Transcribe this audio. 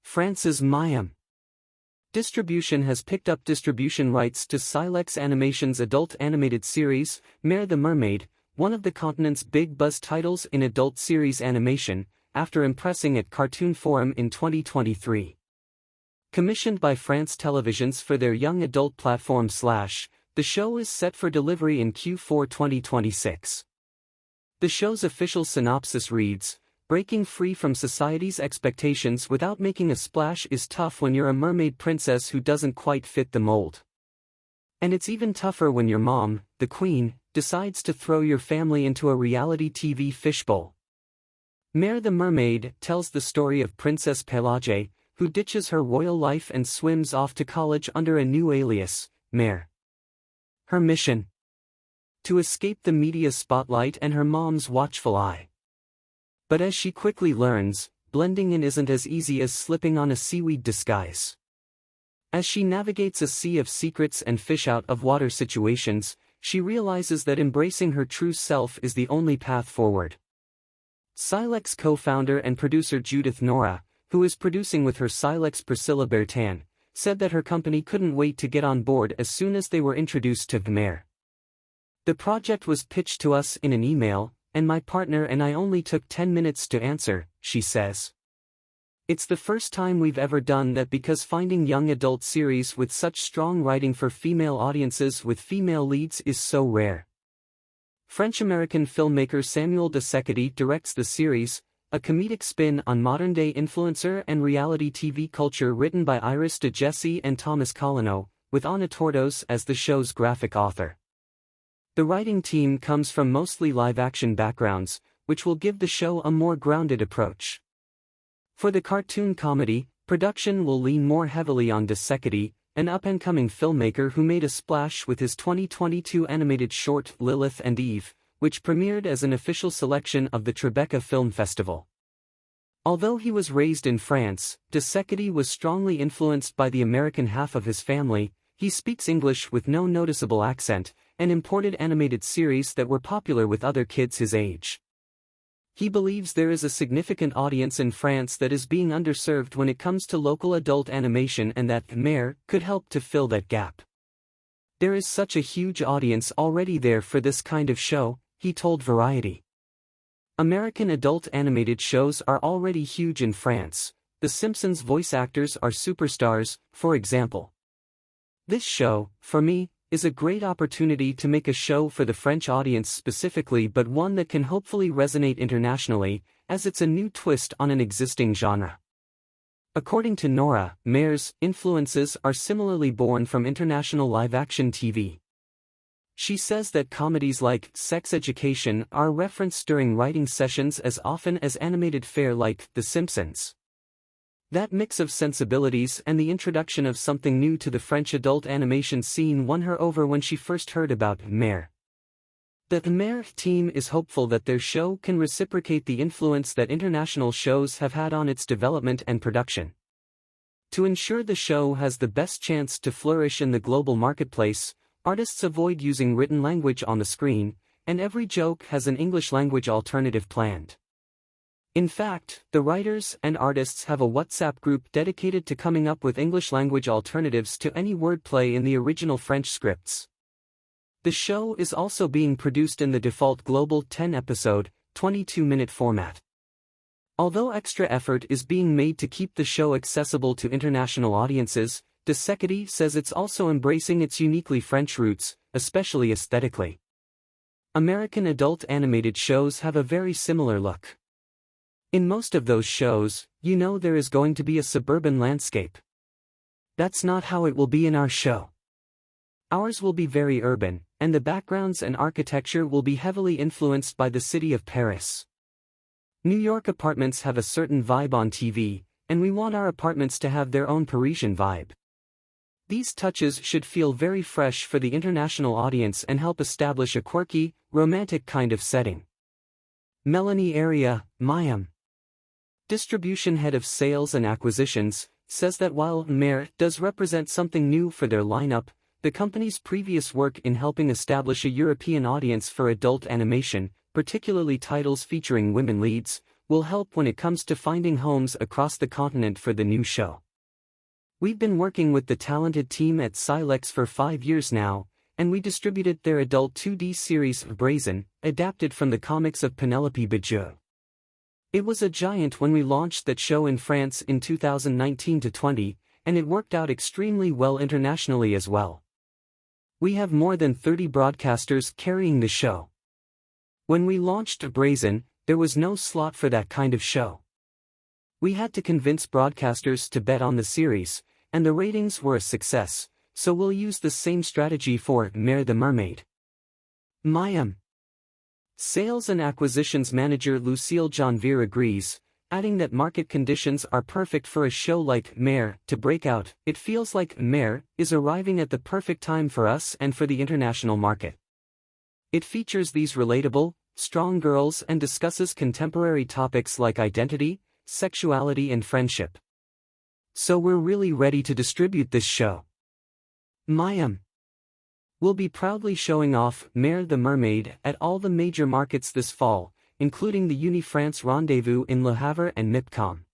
France's Miam Distribution has picked up distribution rights to Silex Animation's adult animated series, Mare the Mermaid, one of the continent's big buzz titles in adult series animation, after impressing at Cartoon Forum in 2023. Commissioned by France Télévisions for their young adult platform Slash, the show is set for delivery in Q4 2026. The show's official synopsis reads, "Breaking free from society's expectations without making a splash is tough when you're a mermaid princess who doesn't quite fit the mold. And it's even tougher when your mom, the queen, decides to throw your family into a reality TV fishbowl." Mare the Mermaid tells the story of Princess Pelagie, who ditches her royal life and swims off to college under a new alias, Mare. Her mission? To escape the media spotlight and her mom's watchful eye. But as she quickly learns, blending in isn't as easy as slipping on a seaweed disguise. As she navigates a sea of secrets and fish-out-of-water situations, she realizes that embracing her true self is the only path forward. Silex co-founder and producer Judith Nora, who is producing with her Silex Priscilla Bertin, said that her company couldn't wait to get on board as soon as they were introduced to Mare. "The project was pitched to us in an email, and my partner and I only took 10 minutes to answer," she says. "It's the first time we've ever done that because finding young adult series with such strong writing for female audiences with female leads is so rare." French-American filmmaker Samuel de Secady directs the series, a comedic spin on modern-day influencer and reality TV culture written by Iris de Jesse and Thomas Colino, with Ana Tordos as the show's graphic author. The writing team comes from mostly live-action backgrounds, which will give the show a more grounded approach. For the cartoon comedy, production will lean more heavily on de Secady, an up-and-coming filmmaker who made a splash with his 2022 animated short Lilith and Eve, which premiered as an official selection of the Tribeca Film Festival. Although he was raised in France, de Secady was strongly influenced by the American half of his family. He speaks English with no noticeable accent, and imported animated series that were popular with other kids his age. He believes there is a significant audience in France that is being underserved when it comes to local adult animation and that Mare could help to fill that gap. "There is such a huge audience already there for this kind of show," he told Variety. American adult animated shows are already huge in France. The Simpsons voice actors are superstars, for example. "This show, for me, is a great opportunity to make a show for the French audience specifically, but one that can hopefully resonate internationally, as it's a new twist on an existing genre." According to Nora, Mare's influences are similarly born from international live-action TV. She says that comedies like Sex Education are referenced during writing sessions as often as animated fare like The Simpsons. That mix of sensibilities and the introduction of something new to the French adult animation scene won her over when she first heard about Mare. The Mare team is hopeful that their show can reciprocate the influence that international shows have had on its development and production. To ensure the show has the best chance to flourish in the global marketplace, artists avoid using written language on the screen, and every joke has an English language alternative planned. In fact, the writers and artists have a WhatsApp group dedicated to coming up with English language alternatives to any wordplay in the original French scripts. The show is also being produced in the default global 10-episode, 22-minute format. Although extra effort is being made to keep the show accessible to international audiences, de Secady says it's also embracing its uniquely French roots, especially aesthetically. American adult animated shows have a very similar look. In most of those shows, you know there is going to be a suburban landscape. That's not how it will be in our show. Ours will be very urban, and the backgrounds and architecture will be heavily influenced by the city of Paris. New York apartments have a certain vibe on TV, and we want our apartments to have their own Parisian vibe. These touches should feel very fresh for the international audience and help establish a quirky, romantic kind of setting. Melanie Area, Miam, distribution head of sales and acquisitions, says that while Mare does represent something new for their lineup, the company's previous work in helping establish a European audience for adult animation, particularly titles featuring women leads, will help when it comes to finding homes across the continent for the new show. We've been working with the talented team at Silex for 5 years now, and we distributed their adult 2D series Brazen, adapted from the comics of Penelope Bagieux. It was a giant when we launched that show in France in 2019-20, and it worked out extremely well internationally as well. We have more than 30 broadcasters carrying the show. When we launched Brazen, there was no slot for that kind of show. We had to convince broadcasters to bet on the series, and the ratings were a success, so we'll use the same strategy for Mare the Mermaid. Miam. Sales and Acquisitions Manager Lucille Janvier agrees, adding that market conditions are perfect for a show like Mare to break out. It feels like Mare is arriving at the perfect time for us and for the international market. It features these relatable, strong girls and discusses contemporary topics like identity, sexuality and friendship. So we're really ready to distribute this show. Miam. We'll be proudly showing off Mare the Mermaid at all the major markets this fall, including the Uni-France Rendezvous in Le Havre and MIPCOM.